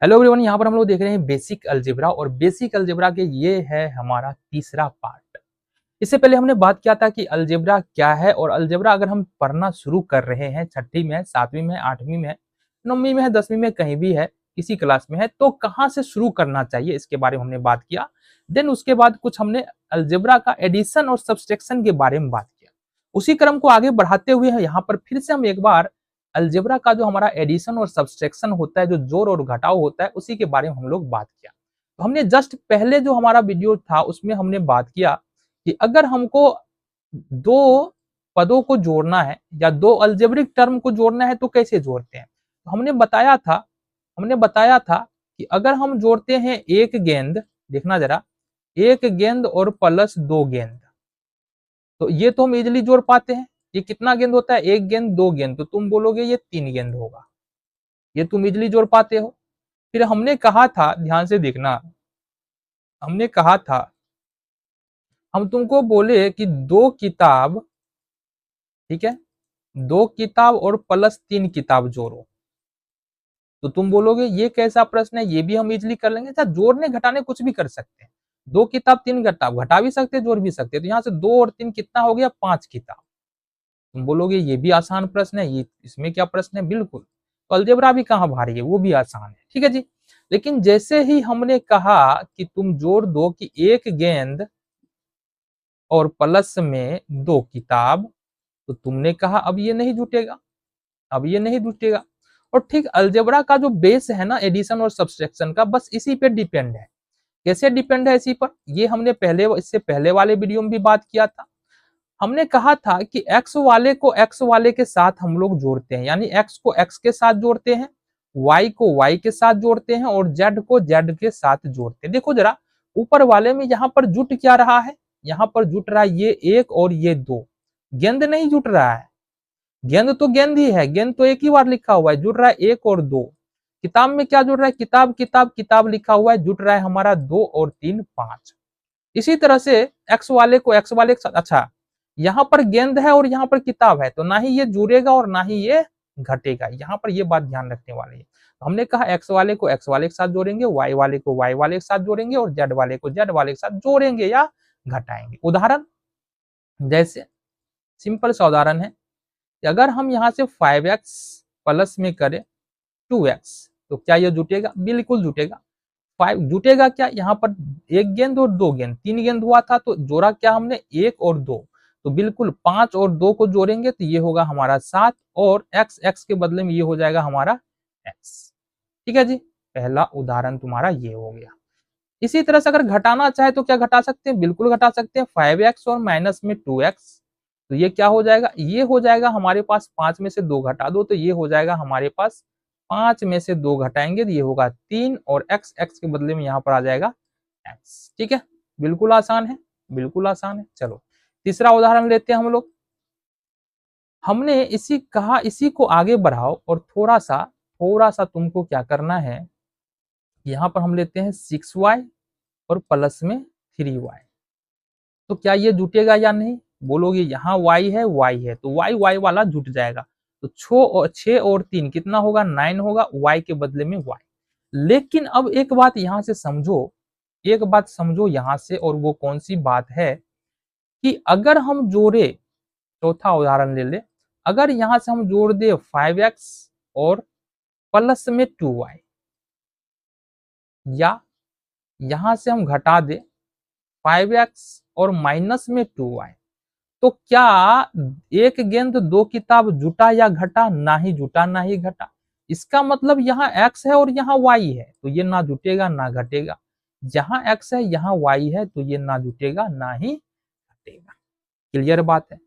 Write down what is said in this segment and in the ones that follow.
Hello everyone, यहाँ पर हम लोग देख रहे हैं बेसिक अलजेब्रा और बेसिक अलजेब्रा के ये है हमारा तीसरा पार्ट। इससे पहले हमने बात किया था कि अलजेब्रा क्या है और अलजेब्रा अगर हम पढ़ना शुरू कर रहे हैं, छठी में है, सातवीं में है, आठवीं में है, नौवीं में है, 10वीं में, कहीं भी है, किसी क्लास में है, तो कहाँ से शुरू करना चाहिए इसके बारे में हमने बात किया। देन उसके बाद कुछ हमने अलजेब्रा का एडिशन और सब्सट्रैक्शन के बारे में बात किया। उसी क्रम को आगे बढ़ाते हुए यहाँ पर फिर से हम एक बार अलजेब्रा का जो हमारा एडिशन और सब्सट्रैक्शन होता है, जो जोड़ और घटाव होता है, उसी के बारे में हम लोग बात किया। तो हमने जस्ट पहले जो हमारा वीडियो था उसमें हमने बात किया कि अगर हमको दो पदों को जोड़ना है या दो अलजेब्रिक टर्म को जोड़ना है तो कैसे जोड़ते हैं। तो हमने बताया था कि अगर हम जोड़ते हैं एक गेंद, देखना जरा, एक गेंद और प्लस दो गेंद, तो ये तो हम इजिली जोड़ पाते हैं। ये कितना गेंद होता है? एक गेंद, दो गेंद, तो तुम बोलोगे ये तीन गेंद होगा। ये तुम इजिली जोड़ पाते हो। फिर हमने कहा था, ध्यान से देखना, हमने कहा था, हम तुमको बोले कि दो किताब, ठीक है, दो किताब और प्लस तीन किताब जोड़ो, तो तुम बोलोगे ये कैसा प्रश्न है, ये भी हम इजिली कर लेंगे। अच्छा, जोड़ने घटाने कुछ भी कर सकते हैं। दो किताब तीन किताब घटा भी सकते हैं, जोड़ भी सकते हैं। तो यहाँ से दो और तीन कितना हो गया? पांच किताब। तुम बोलोगे ये भी आसान प्रश्न है, ये इसमें क्या प्रश्न है? बिल्कुल, तो अलजेब्रा भी कहाँ भारी है, वो भी आसान है, ठीक है जी। लेकिन जैसे ही हमने कहा कि तुम जोड़ दो कि एक गेंद और प्लस में दो किताब, तो तुमने कहा अब ये नहीं जुटेगा, अब ये नहीं जुटेगा। और ठीक अलजेब्रा का जो बेस है ना एडिशन और सब्सट्रैक्शन का, बस इसी पे डिपेंड है। कैसे डिपेंड है इसी पर? ये हमने पहले, इससे पहले वाले वीडियो में भी बात किया था। हमने कहा था कि x वाले को x वाले के साथ हम लोग जोड़ते हैं, यानी x को x के साथ जोड़ते हैं, y को y के साथ जोड़ते हैं और z को z के साथ जोड़ते हैं। देखो जरा, ऊपर वाले में यहाँ पर जुट क्या रहा है? यहाँ पर जुट रहा है ये एक और ये दो। गेंद नहीं जुट रहा है, गेंद तो गेंद ही है, गेंद तो एक ही बार लिखा हुआ है, जुट रहा है एक और दो। किताब में क्या जुड़ रहा है? किताब किताब किताब लिखा हुआ है, जुट रहा है हमारा दो और तीन पांच। इसी तरह से एक्स वाले को एक्स वाले के साथ, अच्छा, यहाँ पर गेंद है और यहाँ पर किताब है, तो ना ही ये जुड़ेगा और ना ही ये घटेगा। यहाँ पर ये बात ध्यान रखने वाली है। तो हमने कहा एक्स वाले को एक्स वाले के साथ जोड़ेंगे, वाई वाले को वाई वाले के साथ जोड़ेंगे और जेड वाले को जेड वाले के साथ जोड़ेंगे या घटाएंगे। उदाहरण, जैसे सिंपल सा उदाहरण है कि अगर हम यहाँ से 5x प्लस में करें 2x, तो क्या ये जुटेगा? बिल्कुल जुटेगा। 5 जुटेगा क्या? यहाँ पर एक गेंद और दो गेंद, तीन गेंद हुआ था, तो जोड़ा क्या हमने? एक और दो। तो बिल्कुल 5 और 2 को जोड़ेंगे तो ये होगा हमारा 7 और x x के बदले में ये हो जाएगा हमारा x। ठीक है जी, पहला उदाहरण तुम्हारा ये हो गया। इसी तरह से अगर घटाना चाहे तो क्या घटा सकते हैं? बिल्कुल घटा सकते हैं। 5x और माइनस में 2x, तो ये क्या हो जाएगा? ये हो जाएगा हमारे पास 5 में से 2 घटा दो, तो ये हो जाएगा हमारे पास 5 में से 2 घटाएंगे तो ये होगा 3 और x x के बदले में यहाँ पर आ जाएगा x। ठीक है, बिल्कुल आसान है, बिल्कुल आसान है। चलो तीसरा उदाहरण लेते हैं हम लोग। हमने इसी को आगे बढ़ाओ और थोड़ा सा तुमको क्या करना है, यहाँ पर हम लेते हैं 6y और प्लस में 3y। तो क्या ये जुटेगा या नहीं? बोलोगे यहाँ y है तो y वाला जुट जाएगा। तो 6 और 3 कितना होगा? 9 होगा, y के बदले में y। लेकिन अब एक बात यहाँ से समझो, एक बात समझो यहाँ से, और वो कौन सी बात है कि अगर हम जोड़े, चौथा उदाहरण ले ले, अगर यहाँ से हम जोड़ दे 5x और प्लस में 2y, या यहाँ से हम घटा दे 5x और माइनस में 2y, तो क्या एक गेंद दो किताब जुटा या घटा? ना ही जुटा ना ही घटा। इसका मतलब यहाँ x है और यहाँ y है, तो ये ना जुटेगा ना घटेगा। जहां x है यहाँ y है, तो ये ना जुटेगा ना ही घटेगा। क्लियर बात है?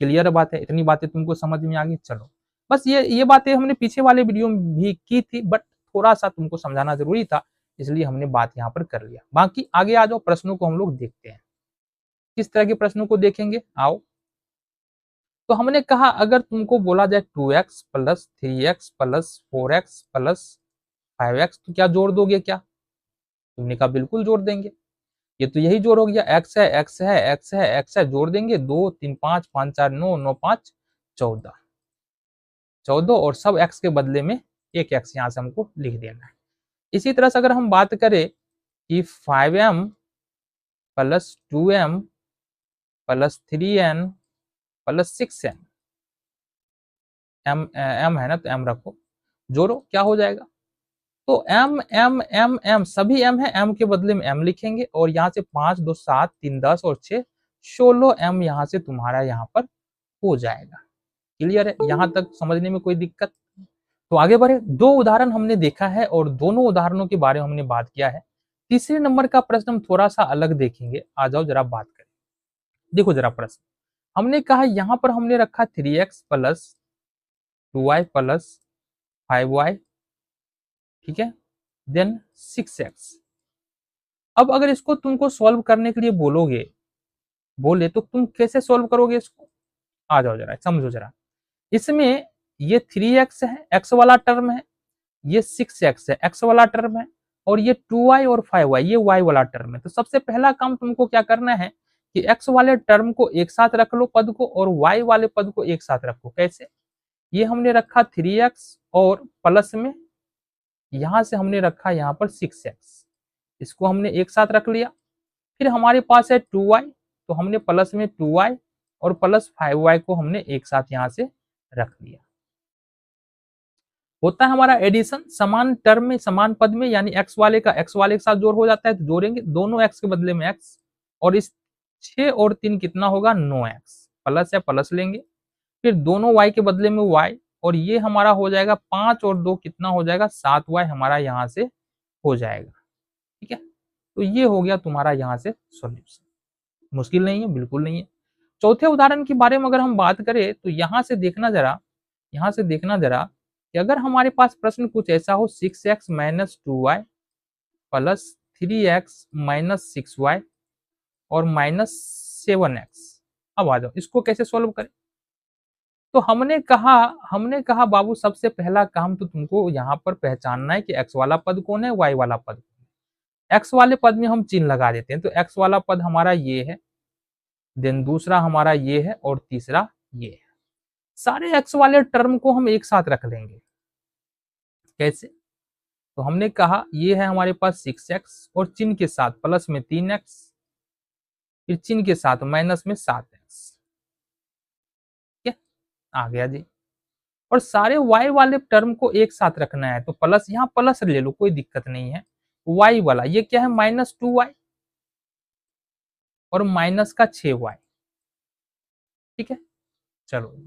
क्लियर बात है? इतनी बातें तुमको समझ में आ गई? चलो, बस ये बातें हमने पीछे वाले वीडियो में भी की थी, बट थोड़ा सा तुमको समझाना जरूरी था, इसलिए हमने बात यहाँ पर कर लिया। बाकी आगे आ जाओ, प्रश्नों को हम लोग देखते हैं। किस तरह के प्रश्नों को देखेंगे, आओ। तो हमने कहा अगर तुमको बोला जाए 2x plus 3x plus 4x plus 5x, तो क्या जोड़ दोगे क्या? तुमने कहा बिल्कुल जोड़ देंगे। ये तो यही जोड़ हो गया, x है x है x है x है, जोड़ देंगे। 2 3 5 5 4 9 9 5 14, 14 और सब x के बदले में एक x यहाँ से हमको लिख देना है। इसी तरह से अगर हम बात करें कि 5m plus 2m plus 3n plus 6n, m है ना तो m रखो, जोड़ो क्या हो जाएगा। तो m m m m सभी m है, m के बदले में m लिखेंगे और यहाँ से 5 2 7 3 10 और 6 16 m यहाँ से तुम्हारा यहाँ पर हो जाएगा। क्लियर है, यहाँ तक समझने में कोई दिक्कत। तो आगे बढ़े, दो उदाहरण हमने देखा है और दोनों उदाहरणों के बारे में हमने बात किया है। तीसरे नंबर का प्रश्न हम थोड़ा सा अलग देखेंगे, आ जाओ जरा बात करें। देखो जरा प्रश्न, हमने कहा यहाँ पर हमने रखा 3x plus 2y plus 5y, ठीक है, देन 6x। अब अगर इसको तुमको सॉल्व करने के लिए बोले तो तुम कैसे सॉल्व करोगे इसको, आ जाओ जरा समझो जरा। इसमें ये 3x है, x वाला टर्म है, ये 6x है, x वाला टर्म है, और ये 2y और 5y ये y वाला टर्म है। तो सबसे पहला काम तुमको क्या करना है कि x वाले टर्म को एक साथ रख लो पद को, और y वाले पद को एक साथ रखो। कैसे, ये हमने रखा 3x और प्लस में यहां से हमने रखा यहाँ पर 6x, इसको हमने एक साथ रख लिया। फिर हमारे पास है 2y, तो हमने प्लस में 2y और प्लस 5y को हमने एक साथ यहां से रख लिया। होता है हमारा एडिशन, समान टर्म में समान पद में, यानी x वाले का x वाले के साथ जोड़ हो जाता है, तो जोड़ेंगे दोनों x के बदले में x, और इस 6 और 3 कितना होगा 9x, प्लस है प्लस लेंगे, फिर दोनों y के बदले में y, और ये हमारा हो जाएगा 5 और 2 कितना हो जाएगा 7y हमारा यहाँ से हो जाएगा। ठीक है, तो ये हो गया तुम्हारा यहाँ से सॉल्यूशन। मुश्किल नहीं है, बिल्कुल नहीं है। चौथे उदाहरण के बारे में अगर हम बात करें तो यहाँ से देखना जरा कि अगर हमारे पास प्रश्न कुछ ऐसा हो 6x minus 2y plus 3x minus 6y और माइनस 7x। अब आ जाओ इसको कैसे सॉल्व करें। तो हमने कहा बाबू सबसे पहला काम तो तुमको यहाँ पर पहचानना है कि x वाला पद कौन है, y वाला पद कौन है। x वाले पद में हम चिन्ह लगा देते हैं, तो x वाला पद हमारा ये है, देन दूसरा हमारा ये है और तीसरा ये है। सारे x वाले टर्म को हम एक साथ रख लेंगे। कैसे, तो हमने कहा ये है हमारे पास 6x और चिन्ह के साथ प्लस में 3x, फिर चिन्ह के साथ माइनस में 7x। ठीक है, आ गया जी। और सारे y वाले टर्म को एक साथ रखना है, तो प्लस यहाँ प्लस ले लो कोई दिक्कत नहीं है। y वाला ये क्या है माइनस 2y और माइनस का 6y। ठीक है, चलो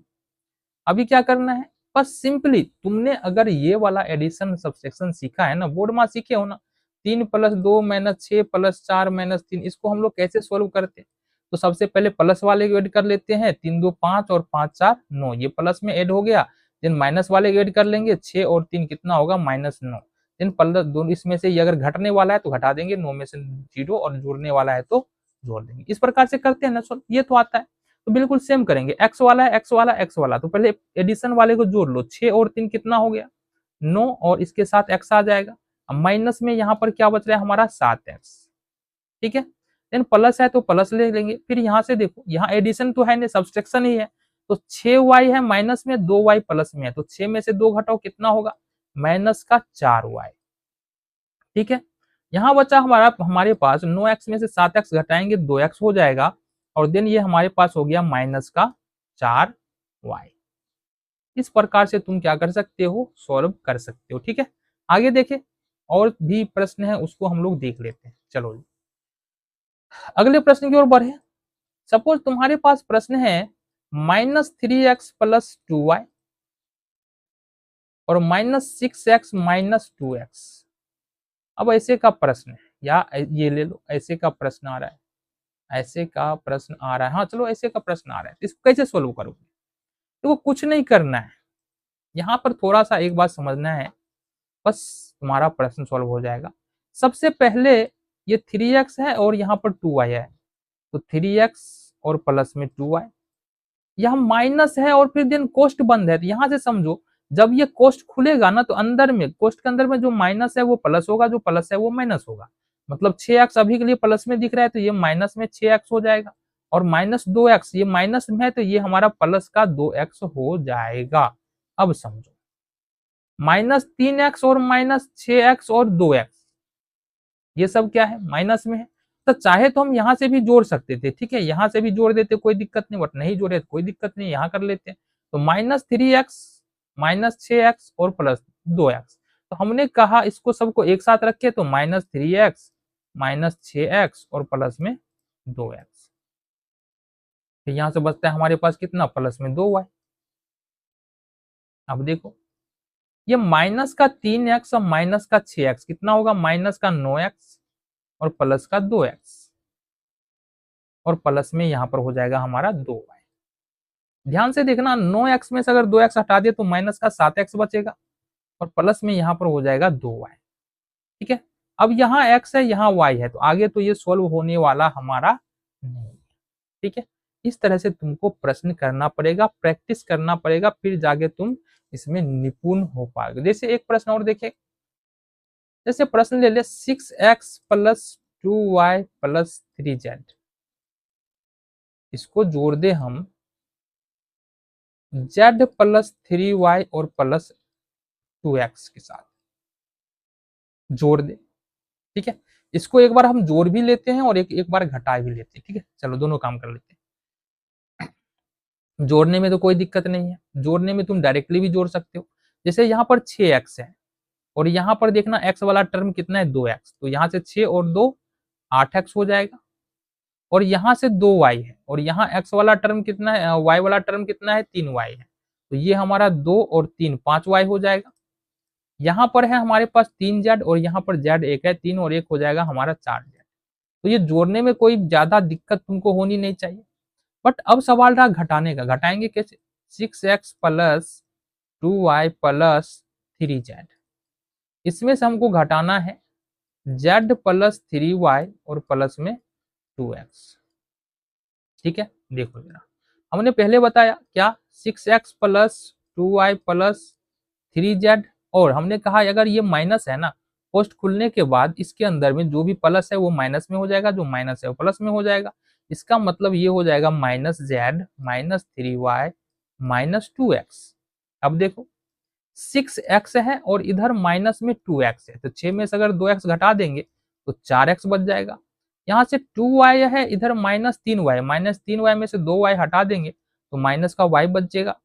अभी क्या करना है, बस सिंपली तुमने अगर ये वाला एडिशन सबसेक्शन सीखा है ना, बोर्ड में सीखे हो ना, 3 प्लस 2 माइनस 6 प्लस 4 माइनस 3, इसको हम लोग कैसे सोल्व करते हैं। तो सबसे पहले प्लस वाले को ऐड कर लेते हैं, 3 2 5 और 5 4 9, ये प्लस में ऐड हो गया। देन माइनस वाले को ऐड कर लेंगे, 6 और 3 कितना होगा माइनस 9। देन प्लस दोनों इसमें से ये अगर घटने वाला है तो घटा देंगे, 9 में से 0, और जोड़ने वाला है तो जोड़ देंगे। इस प्रकार से करते हैं ना सॉल्व, ये तो आता है। तो बिल्कुल सेम करेंगे, x वाला है x वाला x वाला, तो पहले एडिशन वाले को जोड़ लो, 6 और 3 कितना हो गया 9, और इसके साथ x आ जाएगा। अब माइनस में यहाँ पर क्या बच रहा है हमारा 7x। ठीक है, देन प्लस है तो प्लस ले लेंगे। फिर यहाँ से देखो, यहाँ एडिशन तो है नहीं, सब्सट्रैक्शन ही है, तो 6y है माइनस में, 2y प्लस में है, तो 6 में से 2 घटाओ कितना होगा माइनस का 4y। ठीक है, यहाँ बचा हमारे पास 9x में से 7x घटाएंगे 2x हो जाएगा, और देन ये हमारे पास हो गया माइनस का 4y। इस प्रकार से तुम क्या कर सकते हो, सॉल्व कर सकते हो। ठीक है, आगे देखें, और भी प्रश्न है उसको हम लोग देख लेते हैं। चलो जी अगले प्रश्न की ओर बढ़े। सपोज तुम्हारे पास प्रश्न है -3x प्लस 2y और -6x माइनस 2x। अब ऐसे का प्रश्न है, या ये ले लो, ऐसे का प्रश्न आ रहा है, ऐसे का प्रश्न आ रहा है, हाँ चलो ऐसे का प्रश्न आ रहा है, इसको कैसे सोल्व करोगे। तो कुछ नहीं करना है, यहाँ पर थोड़ा सा एक बात समझना है, बस तुम्हारा प्रश्न सॉल्व हो जाएगा। सबसे पहले ये 3x है और यहाँ पर 2y है, तो 3x और प्लस में 2y, यहाँ माइनस है और फिर देन कोष्ट बंद है, तो यहाँ से समझो जब ये कोष्ट खुलेगा ना, तो अंदर में कोष्ट के अंदर में जो माइनस है वो प्लस होगा, जो प्लस है वो माइनस होगा। मतलब 6x अभी के लिए प्लस में दिख रहा है, तो ये माइनस में 6x हो जाएगा, और माइनस 2x ये माइनस में है, तो ये हमारा प्लस का 2x हो जाएगा। अब समझो, -3x और -6x और 2x, ये सब क्या है, माइनस में है। तो चाहे तो हम यहाँ से भी जोड़ सकते थे, ठीक है, यहाँ से भी जोड़ देते कोई दिक्कत नहीं, बट नहीं जोड़े तो कोई दिक्कत नहीं, यहाँ कर लेते हैं। तो -3x, -6x और +2x। तो हमने कहा इसको सबको एक साथ रखे तो -3x, -6x और प्लस में 2x। तो यहाँ से बचता है हमारे पास कितना, प्लस में 2y। अब देखो ये माइनस का 3x और माइनस का 6x कितना होगा, माइनस का 9x और प्लस का 2x और प्लस में यहाँ पर हो जाएगा हमारा 2y। ध्यान से देखना, 9x में से अगर 2x हटा दिए तो माइनस का 7x बचेगा और प्लस में यहाँ पर हो जाएगा 2y। ठीक है, अब यहाँ x है, यहाँ y है, तो आगे तो ये सोल्व होने वाला हमारा नहीं। ठीक है, इस तरह से तुमको प्रश्न करना पड़ेगा, प्रैक्टिस करना पड़ेगा, फिर जाके तुम इसमें निपुण हो पाओगे। जैसे एक प्रश्न और देखें, जैसे प्रश्न ले ले 6x + 2y + 3z, इसको जोड़ दे हम z + 3y और प्लस 2x के साथ जोड़ दे। ठीक है, इसको एक बार हम जोड़ भी लेते हैं और एक बार घटा भी लेते हैं। ठीक है, चलो दोनों काम कर लेते हैं। जोड़ने में तो कोई दिक्कत नहीं है, जोड़ने में तुम डायरेक्टली भी जोड़ सकते हो। जैसे यहाँ पर 6x है और यहाँ पर देखना x वाला टर्म कितना है, 2x, तो यहाँ से 6 और 2 8x हो जाएगा। और यहाँ से 2y है और यहाँ x वाला टर्म कितना है, y वाला टर्म कितना है, 3y है, तो ये हमारा 2 और 3 5y हो जाएगा। यहाँ पर है हमारे पास 3z और यहाँ पर z एक है, 3 और 1 हो जाएगा हमारा 4z। तो ये जोड़ने में कोई ज्यादा दिक्कत तुमको होनी नहीं चाहिए। बट अब सवाल रहा घटाने का, घटाएंगे कैसे, 6x + 2y + 3z, इसमें से हमको घटाना है z + 3y और प्लस में 2x। ठीक है, देखो जरा, हमने पहले बताया क्या, 6x + 2y + 3z, और हमने कहा अगर ये माइनस है ना, पोस्ट खुलने के बाद इसके अंदर में जो भी प्लस है वो माइनस में हो जाएगा, जो माइनस है वो प्लस में हो जाएगा। इसका मतलब ये हो जाएगा -z -3y -2x। अब देखो 6x है और इधर माइनस में 2x है, तो 6 में से अगर 2x घटा देंगे तो 4x बच जाएगा। यहाँ से 2y है, इधर -3y, -3y में से 2y हटा देंगे तो माइनस का y बचेगा।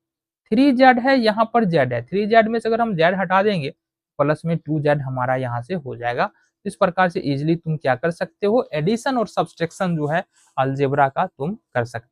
3z है, यहाँ पर z है, 3z में से अगर हम z हटा देंगे प्लस में 2z हमारा यहाँ से हो जाएगा। इस प्रकार से इजिली तुम क्या कर सकते हो, एडिशन और सब्सट्रैक्शन जो है अलजेब्रा का तुम कर सकते हो।